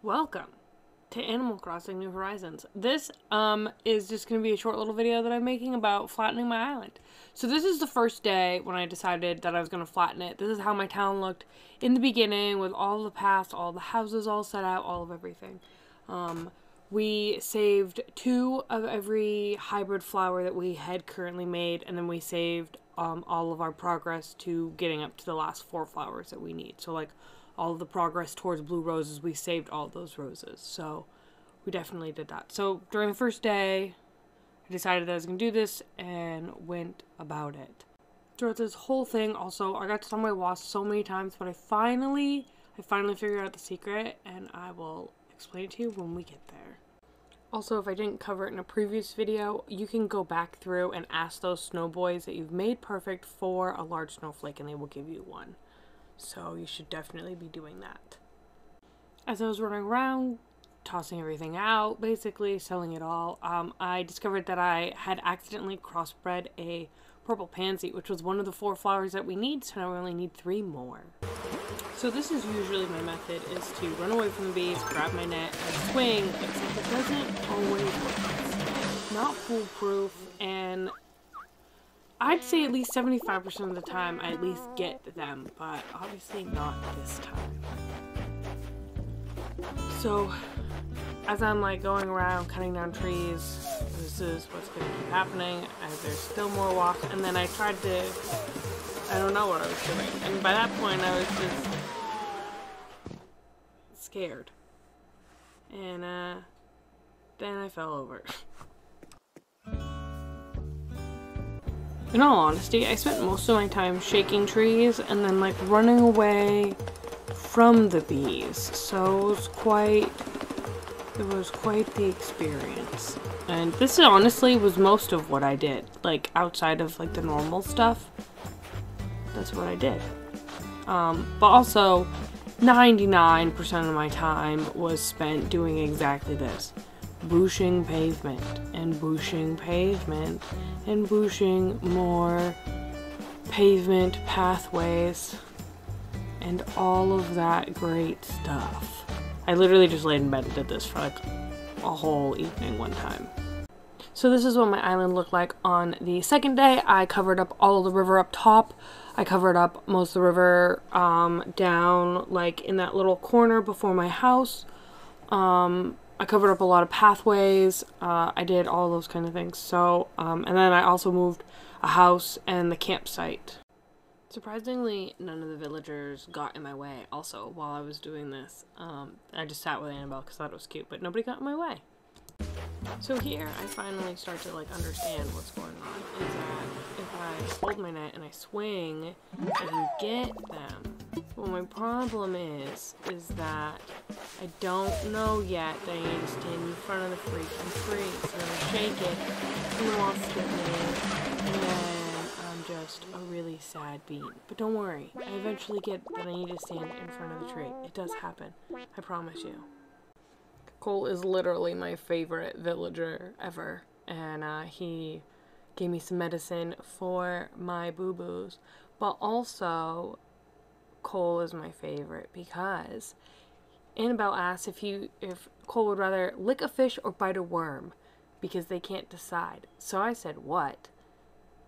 Welcome to Animal Crossing New Horizons. This is just going to be a short little video that I'm making about flattening my island. So this is the first day when I decided that I was going to flatten it. This is how my town looked in the beginning with all the paths, all the houses all set out, all of everything. We saved 2 of every hybrid flower that we had currently made, and then we saved all of our progress to getting up to the last 4 flowers that we need. So like all of the progress towards blue roses, we saved all those roses. So we definitely did that. So during the first day, I decided that I was going to do this and went about it. Throughout this whole thing, also, I got stung by wasps so many times, but I finally figured out the secret, and I will explain it to you when we get there. Also, if I didn't cover it in a previous video, you can go back through and ask those snow boys that you've made perfect for a large snowflake, and they will give you one. So you should definitely be doing that. As I was running around, tossing everything out, basically selling it all, I discovered that I had accidentally crossbred a purple pansy, which was one of the 4 flowers that we need, so now we only need 3 more. So this is usually my method, is to run away from the bees, grab my net, and swing, except it doesn't always work. It's not foolproof, and I'd say at least 75% of the time I at least get them, but obviously not this time. So, as I'm like going around cutting down trees, this is what's going to keep happening, as there's still more wasps, and then I tried to, I don't know what I was doing, and by that point I was just scared, and then I fell over. In all honesty, I spent most of my time shaking trees and then like running away from the bees, so it was quite the experience. And this honestly was most of what I did, like outside of like the normal stuff. That's what I did. But also 99% of my time was spent doing exactly this. Booshing pavement and booshing pavement and booshing more pavement pathways and all of that great stuff. I literally just laid in bed and did this for like a whole evening one time. So this is what my island looked like on the second day. I covered up all of the river up top. I covered up most of the river down like in that little corner before my house. I covered up a lot of pathways. I did all those kind of things. So, and then I also moved a house and the campsite. Surprisingly, none of the villagers got in my way also while I was doing this. I just sat with Annabelle because I thought it was cute, but nobody got in my way. So here, I finally start to like understand what's going on. Is that if I hold my net and I swing, I can get them. Well, my problem is that I don't know yet that I need to stand in front of the freaking tree. So I shake it, and the wasps get me, and then I'm just a really sad bean. But don't worry, I eventually get that I need to stand in front of the tree. It does happen, I promise you. Cole is literally my favorite villager ever, and he gave me some medicine for my boo-boos, but also Cole is my favorite because Annabelle asked if Cole would rather lick a fish or bite a worm because they can't decide. So I said, what?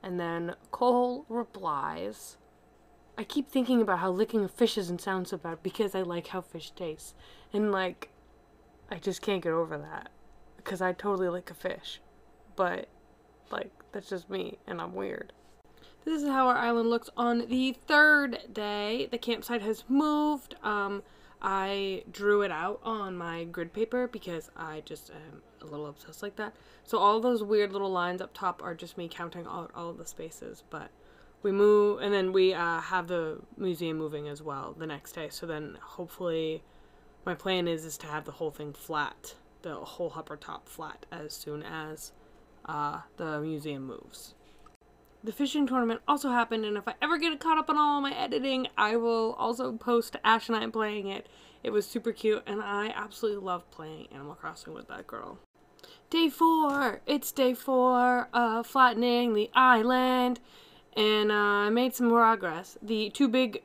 And then Cole replies, I keep thinking about how licking a fish doesn't sound so bad because I like how fish tastes. And like, I just can't get over that because I totally lick a fish. But like, that's just me and I'm weird. This is how our island looks on the 3rd day. The campsite has moved. I drew it out on my grid paper because I just am a little obsessed like that. So all those weird little lines up top are just me counting all of the spaces. But we move, and then we have the museum moving as well the next day. So then hopefully my plan is to have the whole thing flat, the whole upper top flat as soon as the museum moves. The fishing tournament also happened, and if I ever get caught up on all my editing, I will also post Ash and I playing it. It was super cute, and I absolutely love playing Animal Crossing with that girl. Day 4! It's day 4 of flattening the island, and I made some progress. The 2 big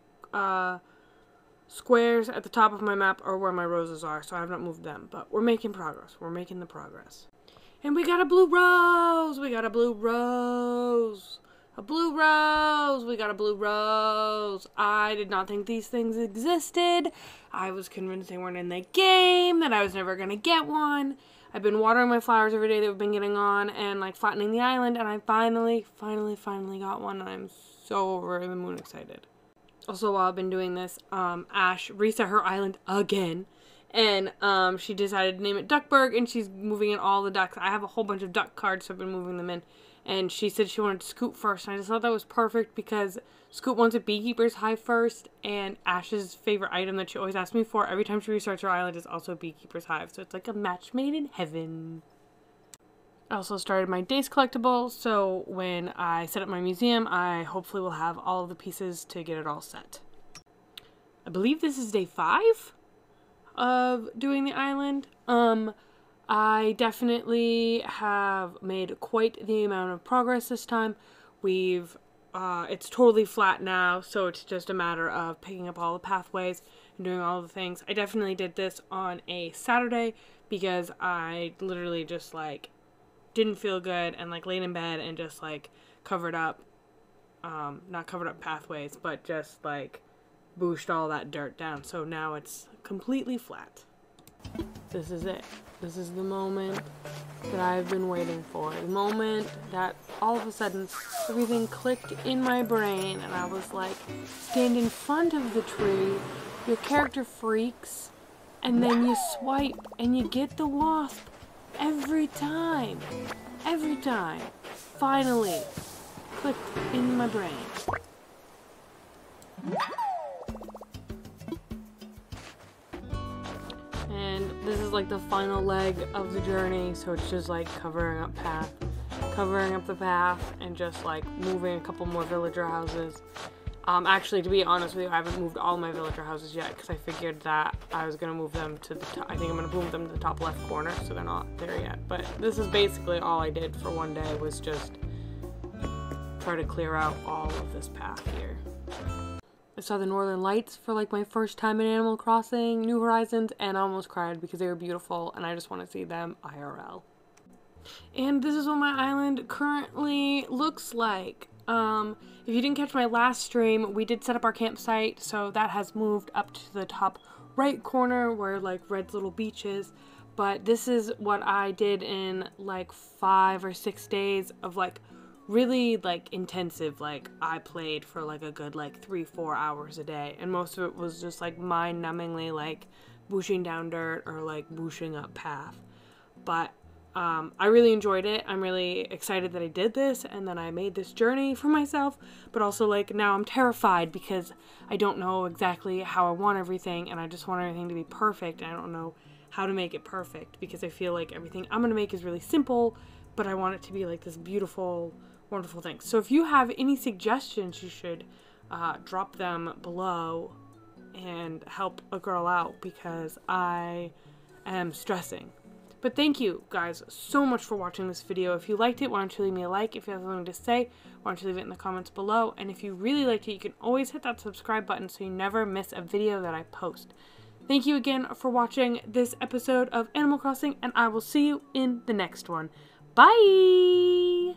squares at the top of my map are where my roses are, so I have not moved them. But we're making progress. We're making the progress. And we got a blue rose! We got a blue rose! A blue rose! We got a blue rose! I did not think these things existed. I was convinced they weren't in the game, that I was never going to get one. I've been watering my flowers every day that we've been getting on and like flattening the island, and I finally got one, and I'm so over the moon excited. Also, while I've been doing this, Ash reset her island again, and she decided to name it Duckburg, and she's moving in all the ducks. I have a whole bunch of duck cards, so I've been moving them in. And she said she wanted Scoot first, and I just thought that was perfect because Scoot wants a beekeeper's hive first, and Ash's favorite item that she always asks me for every time she restarts her island is also a beekeeper's hive. So it's like a match made in heaven. I also started my days collectible, so when I set up my museum, I hopefully will have all of the pieces to get it all set. I believe this is day 5 of doing the island. I definitely have made quite the amount of progress this time. It's totally flat now, so it's just a matter of picking up all the pathways and doing all the things. I definitely did this on a Saturday because I literally just like didn't feel good and like laid in bed and just like covered up, not covered up pathways, but just like booshed all that dirt down. So now it's completely flat. This is it. This is the moment that I've been waiting for. The moment that all of a sudden everything clicked in my brain and I was like, stand in front of the tree, your character freaks, and then you swipe and you get the wasp every time. Every time. Finally clicked in my brain. And this is like the final leg of the journey, so it's just like covering up the path and just like moving a couple more villager houses. Actually, to be honest with you, I haven't moved all my villager houses yet because I figured that I was going to move them to the top. I think I'm going to move them to the top left corner, so they're not there yet. But this is basically all I did for one day, was just try to clear out all of this path here. I saw the northern lights for like my first time in Animal Crossing New Horizons, and I almost cried because they were beautiful and I just want to see them IRL. And this is what my island currently looks like. If you didn't catch my last stream, we did set up our campsite, so that has moved up to the top right corner where like Red's little beach is. But this is what I did in like 5 or 6 days of like really like intensive. Like I played for like a good like 3-4 hours a day, and most of it was just like mind-numbingly like bushing down dirt or like bushing up path. But I really enjoyed it. I'm really excited that I did this and that I made this journey for myself, but also like now I'm terrified because I don't know exactly how I want everything, and I just want everything to be perfect, and I don't know how to make it perfect because I feel like everything I'm gonna make is really simple, but I want it to be like this beautiful, wonderful thing. So if you have any suggestions, you should drop them below and help a girl out because I am stressing. But thank you guys so much for watching this video. If you liked it, why don't you leave me a like? If you have something to say, why don't you leave it in the comments below? And if you really liked it, you can always hit that subscribe button so you never miss a video that I post. Thank you again for watching this episode of Animal Crossing, and I will see you in the next one. Bye!